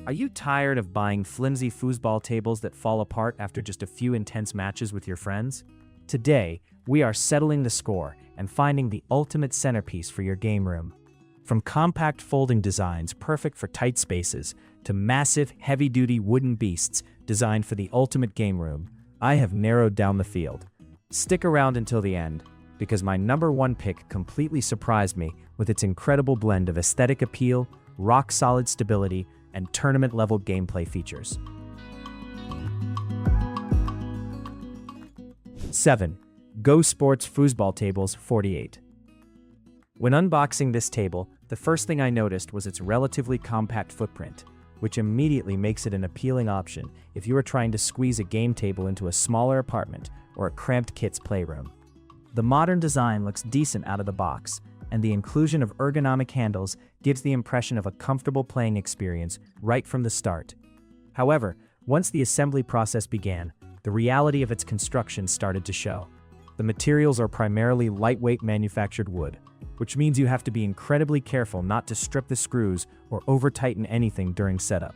Are you tired of buying flimsy foosball tables that fall apart after just a few intense matches with your friends? Today, we are settling the score and finding the ultimate centerpiece for your game room. From compact folding designs perfect for tight spaces to massive, heavy-duty wooden beasts designed for the ultimate game room, I have narrowed down the field. Stick around until the end, because my number one pick completely surprised me with its incredible blend of aesthetic appeal, rock-solid stability, and tournament-level gameplay features. 7. GoSports Foosball Tables 48. When unboxing this table, the first thing I noticed was its relatively compact footprint, which immediately makes it an appealing option if you are trying to squeeze a game table into a smaller apartment or a cramped kid's playroom. The modern design looks decent out of the box, and the inclusion of ergonomic handles gives the impression of a comfortable playing experience right from the start. However, once the assembly process began, the reality of its construction started to show. The materials are primarily lightweight manufactured wood, which means you have to be incredibly careful not to strip the screws or over-tighten anything during setup.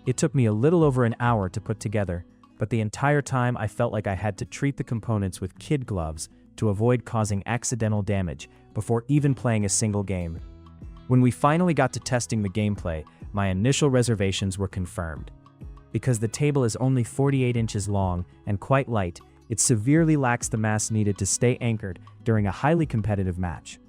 It took me a little over an hour to put together, but the entire time I felt like I had to treat the components with kid gloves to avoid causing accidental damage before even playing a single game. When we finally got to testing the gameplay, my initial reservations were confirmed. Because the table is only 48 inches long and quite light, it severely lacks the mass needed to stay anchored during a highly competitive match.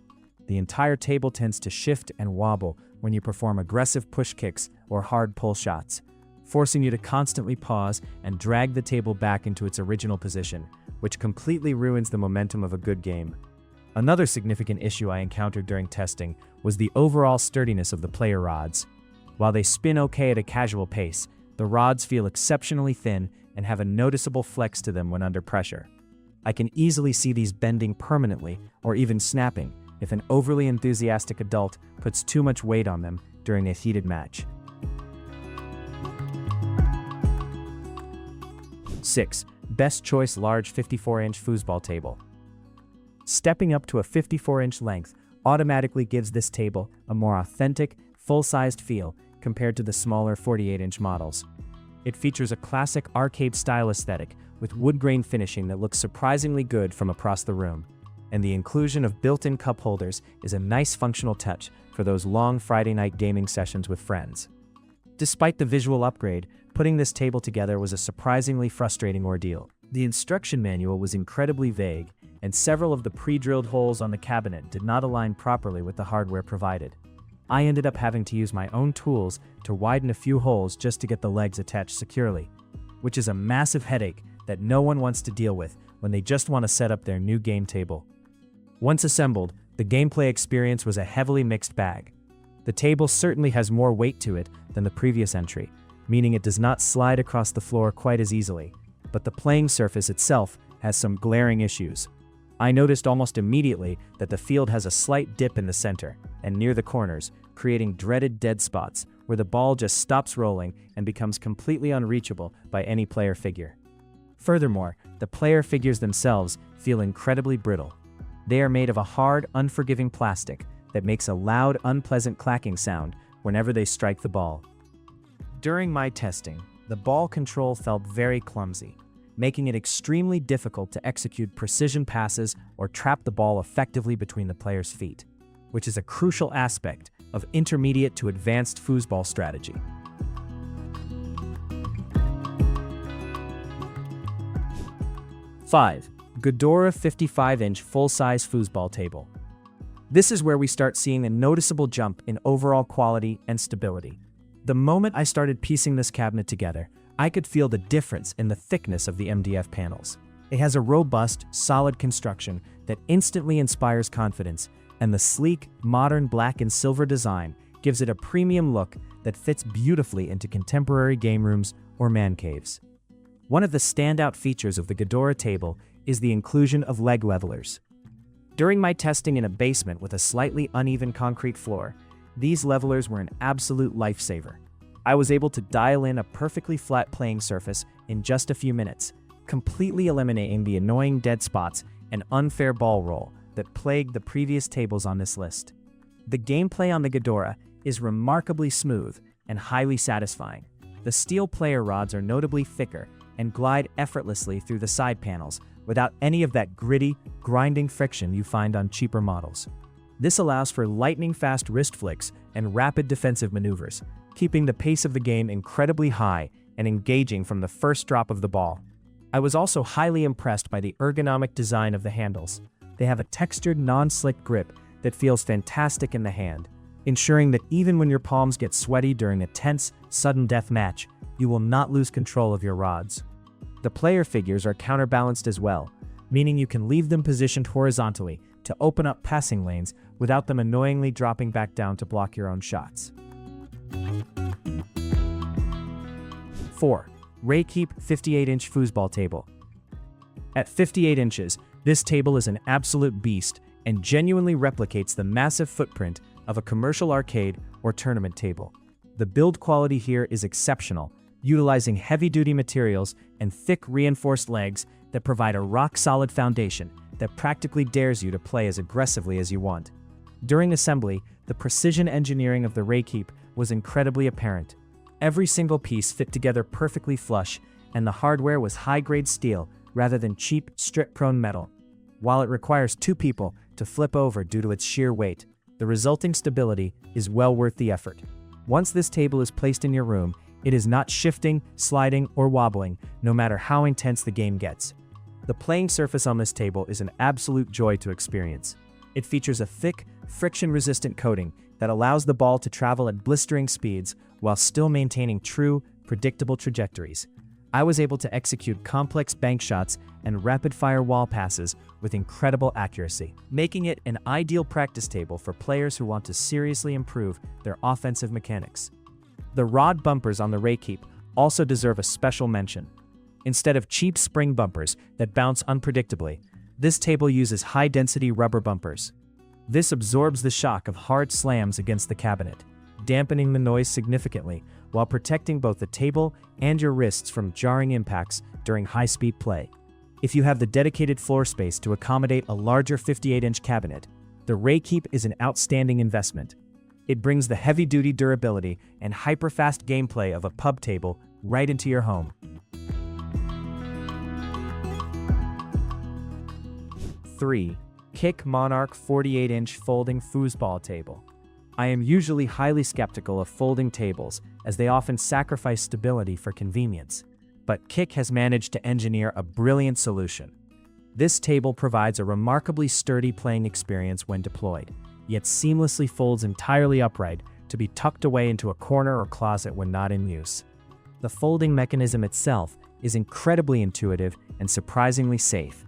The entire table tends to shift and wobble when you perform aggressive push kicks or hard pull shots, forcing you to constantly pause and drag the table back into its original position, which completely ruins the momentum of a good game. Another significant issue I encountered during testing was the overall sturdiness of the player rods. While they spin okay at a casual pace, the rods feel exceptionally thin and have a noticeable flex to them when under pressure. I can easily see these bending permanently or even snapping if an overly enthusiastic adult puts too much weight on them during a heated match. 6. Best Choice Large 54-inch Foosball Table. Stepping up to a 54-inch length automatically gives this table a more authentic, full-sized feel compared to the smaller 48-inch models. It features a classic arcade-style aesthetic with wood grain finishing that looks surprisingly good from across the room, and the inclusion of built-in cup holders is a nice functional touch for those long Friday night gaming sessions with friends. Despite the visual upgrade, putting this table together was a surprisingly frustrating ordeal. The instruction manual was incredibly vague, and several of the pre-drilled holes on the cabinet did not align properly with the hardware provided. I ended up having to use my own tools to widen a few holes just to get the legs attached securely, which is a massive headache that no one wants to deal with when they just want to set up their new game table. Once assembled, the gameplay experience was a heavily mixed bag. The table certainly has more weight to it than the previous entry, meaning it does not slide across the floor quite as easily, but the playing surface itself has some glaring issues. I noticed almost immediately that the field has a slight dip in the center and near the corners, creating dreaded dead spots where the ball just stops rolling and becomes completely unreachable by any player figure. Furthermore, the player figures themselves feel incredibly brittle. They are made of a hard, unforgiving plastic that makes a loud, unpleasant clacking sound whenever they strike the ball. During my testing, the ball control felt very clumsy, making it extremely difficult to execute precision passes or trap the ball effectively between the player's feet, which is a crucial aspect of intermediate to advanced foosball strategy. 5. Godora 55-inch full-size foosball table. This is where we start seeing a noticeable jump in overall quality and stability. The moment I started piecing this cabinet together, I could feel the difference in the thickness of the MDF panels. It has a robust, solid construction that instantly inspires confidence, and the sleek, modern black and silver design gives it a premium look that fits beautifully into contemporary game rooms or man caves. One of the standout features of the Godora table is the inclusion of leg levelers. During my testing in a basement with a slightly uneven concrete floor, these levelers were an absolute lifesaver. I was able to dial in a perfectly flat playing surface in just a few minutes, completely eliminating the annoying dead spots and unfair ball roll that plagued the previous tables on this list. The gameplay on the Godora is remarkably smooth, and highly satisfying. The steel player rods are notably thicker and glide effortlessly through the side panels without any of that gritty, grinding friction you find on cheaper models. This allows for lightning-fast wrist flicks and rapid defensive maneuvers, keeping the pace of the game incredibly high and engaging from the first drop of the ball. I was also highly impressed by the ergonomic design of the handles. They have a textured, non-slick grip that feels fantastic in the hand, ensuring that even when your palms get sweaty during a tense, sudden death match, you will not lose control of your rods. The player figures are counterbalanced as well, meaning you can leave them positioned horizontally to open up passing lanes without them annoyingly dropping back down to block your own shots. 4. RAYKEEP 58-inch foosball table. At 58 inches, this table is an absolute beast and genuinely replicates the massive footprint of a commercial arcade or tournament table. The build quality here is exceptional, utilizing heavy-duty materials and thick reinforced legs that provide a rock-solid foundation that practically dares you to play as aggressively as you want. During assembly, the precision engineering of the RAYKEEP was incredibly apparent. Every single piece fit together perfectly flush, and the hardware was high-grade steel rather than cheap, strip-prone metal. While it requires 2 people to flip over due to its sheer weight, the resulting stability is well worth the effort. Once this table is placed in your room, it is not shifting, sliding, or wobbling, no matter how intense the game gets. The playing surface on this table is an absolute joy to experience. It features a thick, friction-resistant coating that allows the ball to travel at blistering speeds while still maintaining true, predictable trajectories. I was able to execute complex bank shots and rapid-fire wall passes with incredible accuracy, making it an ideal practice table for players who want to seriously improve their offensive mechanics. The rod bumpers on the RAYKEEP also deserve a special mention. Instead of cheap spring bumpers that bounce unpredictably, this table uses high-density rubber bumpers. This absorbs the shock of hard slams against the cabinet, dampening the noise significantly while protecting both the table and your wrists from jarring impacts during high-speed play. If you have the dedicated floor space to accommodate a larger 58-inch cabinet, the RAYKEEP is an outstanding investment. It brings the heavy-duty durability and hyper-fast gameplay of a pub table right into your home. 3. Kick Monarch 48-inch folding foosball table. I am usually highly skeptical of folding tables, as they often sacrifice stability for convenience. But Kick has managed to engineer a brilliant solution. This table provides a remarkably sturdy playing experience when deployed, yet seamlessly folds entirely upright to be tucked away into a corner or closet when not in use. The folding mechanism itself is incredibly intuitive and surprisingly safe.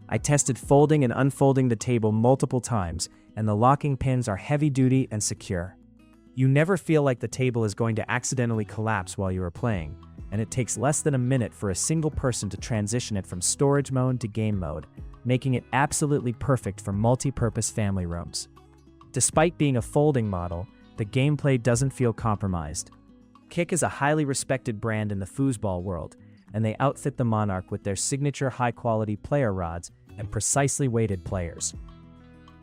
I tested folding and unfolding the table multiple times, and the locking pins are heavy-duty and secure. You never feel like the table is going to accidentally collapse while you are playing, and it takes less than a minute for a single person to transition it from storage mode to game mode, making it absolutely perfect for multi-purpose family rooms. Despite being a folding model, the gameplay doesn't feel compromised. Kick is a highly respected brand in the foosball world, and they outfit the Monarch with their signature high-quality player rods and precisely weighted players.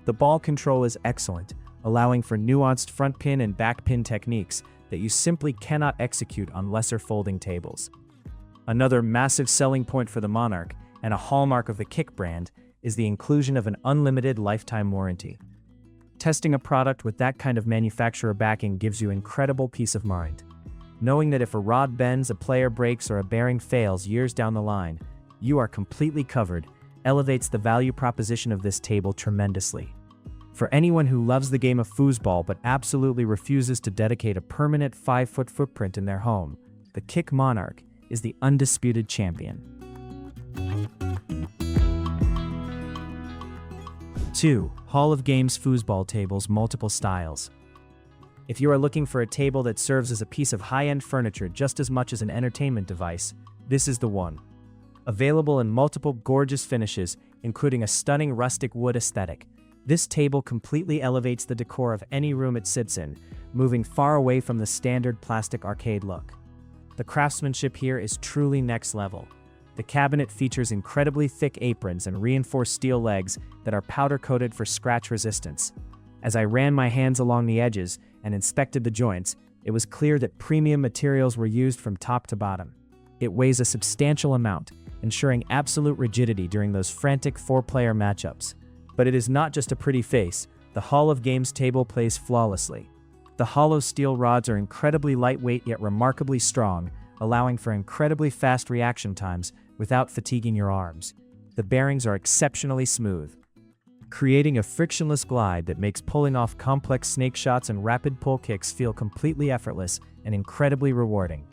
The ball control is excellent, allowing for nuanced front pin and back pin techniques that you simply cannot execute on lesser folding tables. Another massive selling point for the Monarch, and a hallmark of the Kick brand, is the inclusion of an unlimited lifetime warranty. Testing a product with that kind of manufacturer backing gives you incredible peace of mind. Knowing that if a rod bends, a player breaks, or a bearing fails years down the line, you are completely covered, elevates the value proposition of this table tremendously. For anyone who loves the game of foosball but absolutely refuses to dedicate a permanent 5-foot footprint in their home, the Kick Monarch is the undisputed champion. 2. Hall of Games foosball tables, multiple styles. If you are looking for a table that serves as a piece of high-end furniture just as much as an entertainment device, this is the one. Available in multiple gorgeous finishes, including a stunning rustic wood aesthetic, this table completely elevates the decor of any room it sits in, moving far away from the standard plastic arcade look. The craftsmanship here is truly next level. The cabinet features incredibly thick aprons and reinforced steel legs that are powder-coated for scratch resistance. As I ran my hands along the edges and inspected the joints, it was clear that premium materials were used from top to bottom. It weighs a substantial amount, ensuring absolute rigidity during those frantic 4-player matchups. But it is not just a pretty face. The Hall of Games table plays flawlessly. The hollow steel rods are incredibly lightweight yet remarkably strong, allowing for incredibly fast reaction times without fatiguing your arms. The bearings are exceptionally smooth, creating a frictionless glide that makes pulling off complex snake shots and rapid pull kicks feel completely effortless and incredibly rewarding.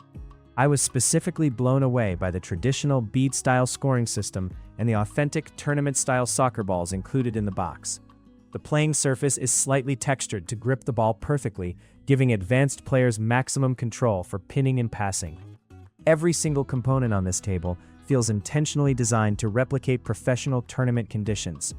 I was specifically blown away by the traditional bead-style scoring system and the authentic tournament-style soccer balls included in the box. The playing surface is slightly textured to grip the ball perfectly, giving advanced players maximum control for pinning and passing. Every single component on this table feels intentionally designed to replicate professional tournament conditions.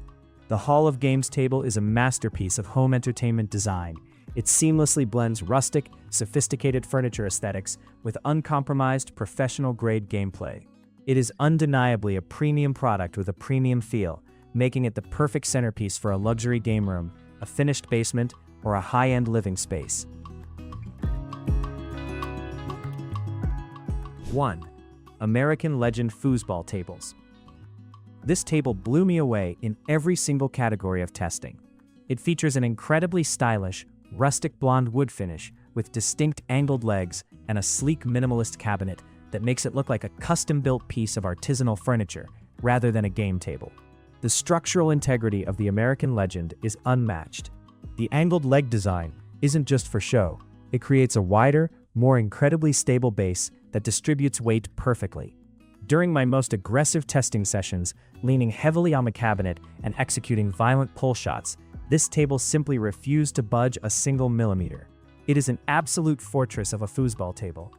The Hall of Games table is a masterpiece of home entertainment design. It seamlessly blends rustic, sophisticated furniture aesthetics with uncompromised, professional-grade gameplay. It is undeniably a premium product with a premium feel, making it the perfect centerpiece for a luxury game room, a finished basement, or a high-end living space. 1. American Legend Foosball Tables. This table blew me away in every single category of testing. It features an incredibly stylish, rustic blonde wood finish with distinct angled legs and a sleek minimalist cabinet that makes it look like a custom-built piece of artisanal furniture rather than a game table. The structural integrity of the American Legend is unmatched. The angled leg design isn't just for show. It creates a wider, more incredibly stable base that distributes weight perfectly. During my most aggressive testing sessions, leaning heavily on the cabinet and executing violent pull shots, this table simply refused to budge a single millimeter. It is an absolute fortress of a foosball table.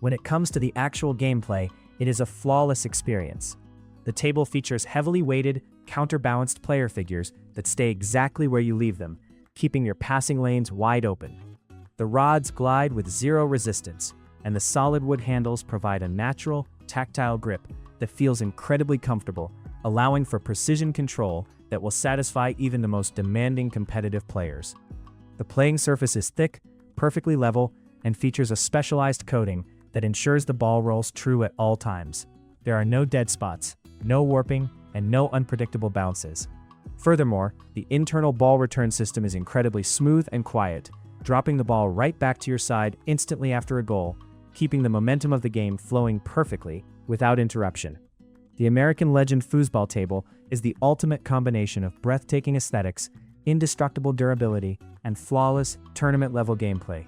When it comes to the actual gameplay, it is a flawless experience. The table features heavily weighted, counterbalanced player figures that stay exactly where you leave them, keeping your passing lanes wide open. The rods glide with zero resistance, and the solid wood handles provide a natural, tactile grip that feels incredibly comfortable, allowing for precision control that will satisfy even the most demanding competitive players. The playing surface is thick, perfectly level, and features a specialized coating that ensures the ball rolls true at all times. There are no dead spots, no warping, and no unpredictable bounces. Furthermore, the internal ball return system is incredibly smooth and quiet, dropping the ball right back to your side instantly after a goal, keeping the momentum of the game flowing perfectly without interruption. The American Legend Foosball Table is the ultimate combination of breathtaking aesthetics, indestructible durability, and flawless, tournament-level gameplay.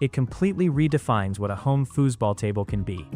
It completely redefines what a home foosball table can be.